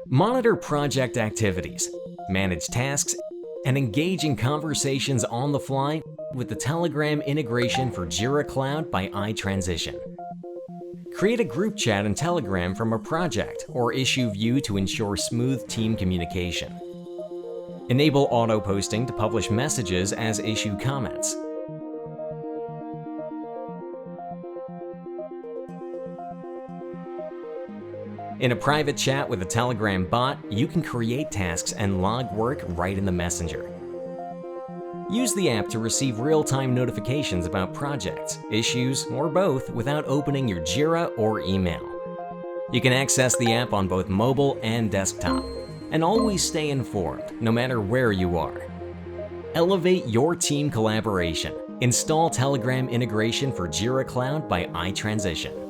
Monitor project activities, manage tasks, and engage in conversations on the fly with the Telegram integration for Jira Cloud by Itransition. Create a group chat in Telegram from a project or issue view to ensure smooth team communication. Enable auto-posting to publish messages as issue comments. In a private chat with a Telegram bot, you can create tasks and log work right in the messenger. Use the app to receive real-time notifications about projects, issues, or both without opening your Jira or email. You can access the app on both mobile and desktop, and always stay informed, no matter where you are. Elevate your team collaboration. Install Telegram integration for Jira Cloud by Itransition.